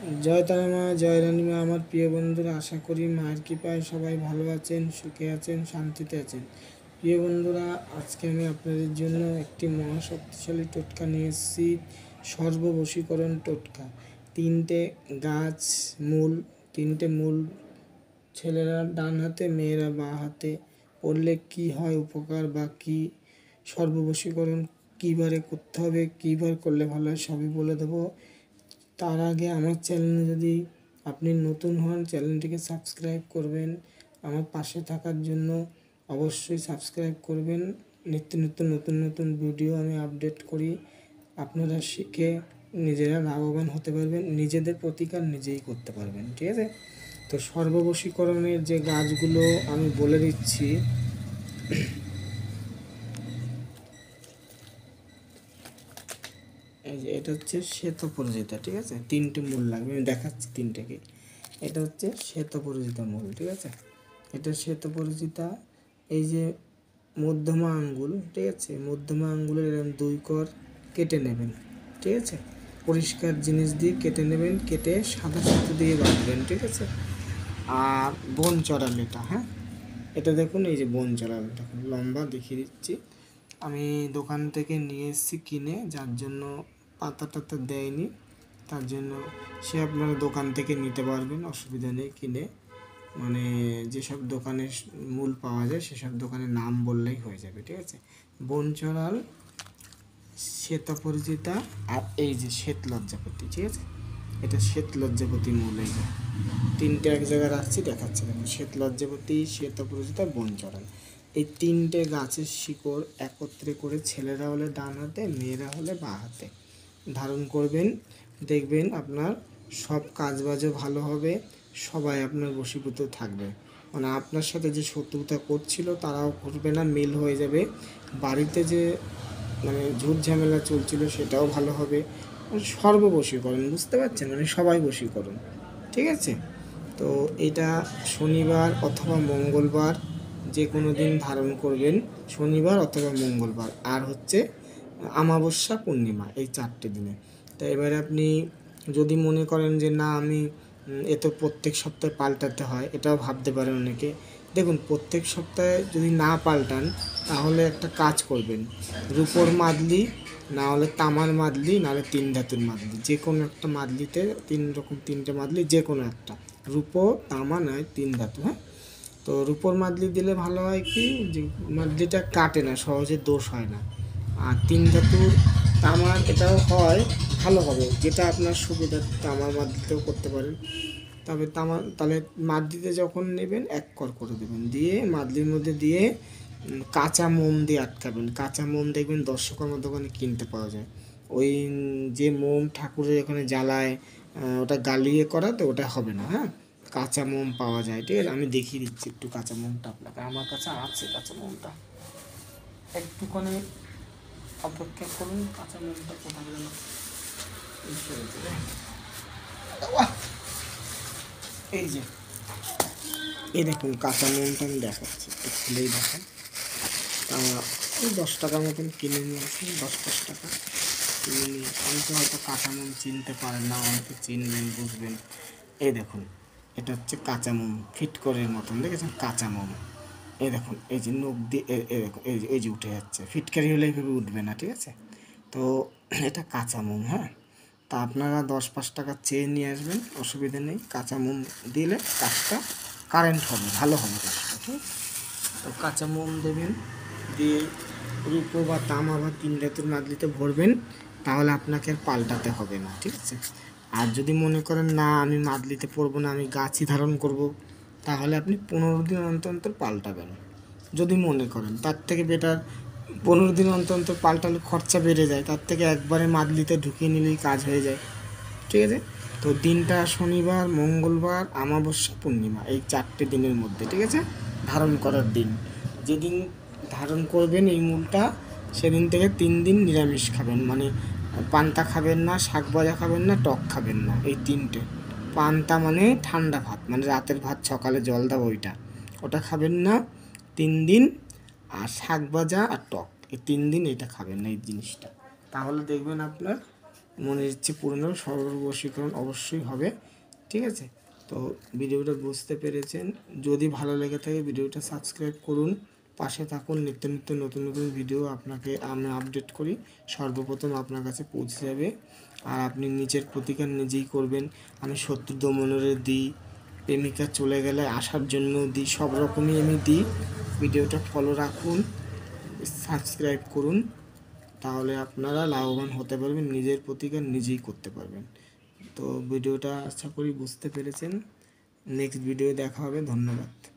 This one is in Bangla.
জয় তারা মা, জয় রানী মা। আমার প্রিয় বন্ধুরা, আশা করি মায়ের কৃপায় সবাই ভালো আছেন, সুখে আছেন, শান্তিতে আছেন। প্রিয় বন্ধুরা, আজকে আমি আপনাদের জন্য একটি মহাশক্তিশালী টোটকা নিয়ে এসেছি, সর্ববশীকরণ টোটকা। তিনটে মূল ছেলেরা ডান হাতে, মেয়েরা বাঁ হাতে পড়লে কি হয় উপকার, বা কি সর্ববশীকরণ কীবারে করতে হবে, কীবার করলে ভালো হয়, সবই বলে দেবো। তার আগে আমার চ্যানেলে যদি আপনি নতুন হন, চ্যানেলটিকে সাবস্ক্রাইব করবেন। আমার পাশে থাকার জন্য অবশ্যই সাবস্ক্রাইব করবেন। নিত্য নতুন নতুন নতুন ভিডিও আমি আপডেট করি। আপনারা শিখে নিজেরা লাভবান হতে পারবেন, নিজেদের প্রতিকার নিজেই করতে পারবেন, ঠিক আছে? তো সর্ববশীকরণের যে গাছগুলো আমি বলে দিচ্ছি। এই যে এটা হচ্ছে শ্বেতপরাজিতা, ঠিক আছে? তিনটে মূল লাগবে, আমি দেখাচ্ছি তিনটেকে। এটা হচ্ছে শ্বেতপরাজিতা মূল, ঠিক আছে? এটা শ্বেতপরাজিতা। এই যে মধ্যমা আঙ্গুল, ঠিক আছে? মধ্যমা আঙ্গুলের এরকম 2 কর কেটে নেবেন, ঠিক আছে? পরিষ্কার জিনিস দিয়ে কেটে নেবেন, কেটে সাদা সুতো দিয়ে বাঁধবেন, ঠিক আছে? আর বন চড়াল এটা, হ্যাঁ, এটা দেখুন, এই যে বন চড়াল দেখুন, লম্বা দেখিয়ে দিচ্ছি। আমি দোকান থেকে নিয়ে এসেছি কিনে, যার জন্য পাতা টাতা দেয়নি, তার জন্য সে আপনারা দোকান থেকে নিতে পারবেন, অসুবিধা নেই। কিনে মানে যেসব দোকানে মূল পাওয়া যায় সেসব দোকানের নাম বললেই হয়ে যাবে, ঠিক আছে? বনচড়াল, শ্বেতপরাজিতা, আর এই যে শ্বেত লজ্জাপতি, ঠিক আছে? এটা শ্বেত লজ্জাপতি মূল। এই যে তিনটে এক জায়গায় রাখছি, দেখাচ্ছি দেখুন। শ্বেত লজ্জাপতি, শ্বেতপরাজিতা, বনচড়াল, এই তিনটে গাছের শিকড় একত্রে করে ছেলেরা হলে ডান হাতে, মেয়েরা হলে বাঁ হাতে ধারণ করবেন। দেখবেন আপনার সব কাজবাজও ভালো হবে, সবাই আপনার বশীভূত থাকবে। মানে আপনার সাথে যে শত্রুতা করছিল তারাও করবে না, মিল হয়ে যাবে। বাড়িতে যে মানে ঝুট ঝামেলা চলছিল সেটাও ভালো হবে। সর্ববশীকরণ, বুঝতে পারছেন? মানে সবাই বশীকরণ, ঠিক আছে? তো এটা শনিবার অথবা মঙ্গলবার যে কোনো দিন ধারণ করবেন, শনিবার অথবা মঙ্গলবার, আর হচ্ছে অমাবস্যা, পূর্ণিমা, এই 4টে দিনে। তো এবারে আপনি যদি মনে করেন যে না আমি এ তো প্রত্যেক সপ্তাহে পাল্টাতে হয়, এটাও ভাবতে পারেন অনেকে। দেখুন, প্রত্যেক সপ্তাহে যদি না পাল্টান তাহলে একটা কাজ করবেন, রূপোর মাদলি, না হলে তামার মাদলি, নাহলে 3 ধাতুর মাদলি, যে কোনো একটা মাদলিতে 3টে মাদলি, যে কোনো একটা, রূপো, তামা, নয় 3 ধাতু, হ্যাঁ? তো রূপোর মাদলি দিলে ভালো হয় কি, যে মাদলিটা কাটে না, সহজে দোষ হয় না। আর 3 ধাতুর তামার এটাও হয়, ভালো হবে, যেটা আপনার সুবিধা। তামার মাদলিতেও করতে পারেন। তবে তাহলে মাদলিতে যখন নেবেন 1 কর করে দেবেন, দিয়ে মাদলির মধ্যে দিয়ে কাঁচা মোম দিয়ে আটকাবেন। কাঁচা মোম দেখবেন দর্শকর্মার দোকানে কিনতে পাওয়া যায়। ওই যে মোম ঠাকুরের এখানে জ্বালায়, ওটা গালিয়ে করা, তো ওটা হবে না, হ্যাঁ? কাঁচা মোম পাওয়া যায়, ঠিক আছে? আমি দেখিয়ে দিচ্ছি একটু কাঁচা মোমটা আপনাকে, আমার কাছে আছে কাঁচা মোমটা। একটুখানি অপেক্ষা করুন, কাঁচা মোমটা কোথায় গেল? এই যে, এই দেখুন কাঁচা মোমটা আমি দেখাচ্ছি, একটু খুলেই দেখেন। ওই 10 টাকা মতন কিনে নিয়ে আসুন, 10-5 টাকা কিনে নিয়ে আমি তো হয়তো কাঁচা মোম চিনতে পারেন না, অনেকে চিনবেন, বুঝবেন। এই দেখুন, এটা হচ্ছে কাঁচা মোম, ফিটকরের মতন, দেখেছেন? কাঁচা মোম। এই দেখুন, এই যে নখ দিয়ে দেখুন, এই যে উঠে যাচ্ছে, ফিটকারি হলে এইভাবে উঠবে না, ঠিক আছে? তো এটা কাঁচা মোম, হ্যাঁ? তা আপনারা 10-5 টাকা চেয়ে নিয়ে আসবেন, অসুবিধা নেই। কাঁচা মোম দিলে কাজটা কারেন্ট হবে, ভালো হবে কাজটা, ঠিক? তো কাঁচা মোম দেবেন, দিয়ে রূপো বা তামা বা 3 ধাতুর মাদলিতে ভরবেন, তাহলে আপনাকে আর পাল্টাতে হবে না, ঠিক আছে? আর যদি মনে করেন না আমি মাদলিতে পরবো না, আমি গাছই ধারণ করব, তাহলে আপনি 15 দিন অন্তর অন্তর পাল্টাবেন, যদি মনে করেন। তার থেকে বেটার 15 দিন অন্তর অন্তর পাল্টালে খরচা বেড়ে যায়, তার থেকে একবারে মাদলিতে ঢুকিয়ে নিলেই কাজ হয়ে যায়, ঠিক আছে? তো দিনটা শনিবার, মঙ্গলবার, অমাবস্যা, পূর্ণিমা, এই 4টে দিনের মধ্যে, ঠিক আছে? ধারণ করার দিন, যেদিন ধারণ করবেন এই মূলটা, সেদিন থেকে 3 দিন নিরামিষ খাবেন, মানে পান্তা খাবেন না, শাক ভাজা খাবেন না, টক খাবেন না, এই 3টে। পান্তা মানে ঠান্ডা ভাত, মানে রাতের ভাত সকালে জল দাও, ওটা খাবেন না 3 দিন। আর শাক ভাজা আর টক, এই 3 দিন এটা খাবেন না, এই জিনিসটা। তাহলে দেখবেন আপনার মনের ইচ্ছে পূরণ হবে, সর্ববশীকরণ অবশ্যই হবে। ঠিক আছে, তো ভিডিওটা বুঝতে পেরেছেন। যদি ভালো লেগে থাকে ভিডিওটা সাবস্ক্রাইব করুন, পাশে থাকুন। নিত্য নিত্য নতুন নতুন ভিডিও আপনাকে আমি আপডেট করি, সর্বপ্রথম আপনার কাছে পৌঁছে যাবে। আর আপনি নিজের প্রতিকার নিজেই করবেন। আমি শত্রু দমনের দিই, প্রেমিকা চলে গেলে আসার জন্য দিই, সব রকমই আমি দিই। ভিডিওটা ফলো রাখুন, সাবস্ক্রাইব করুন, তাহলে আপনারা লাভবান হতে পারবেন, নিজের প্রতিকার নিজেই করতে পারবেন। তো ভিডিওটা আশা করি বুঝতে পেরেছেন। নেক্সট ভিডিও দেখা হবে। ধন্যবাদ।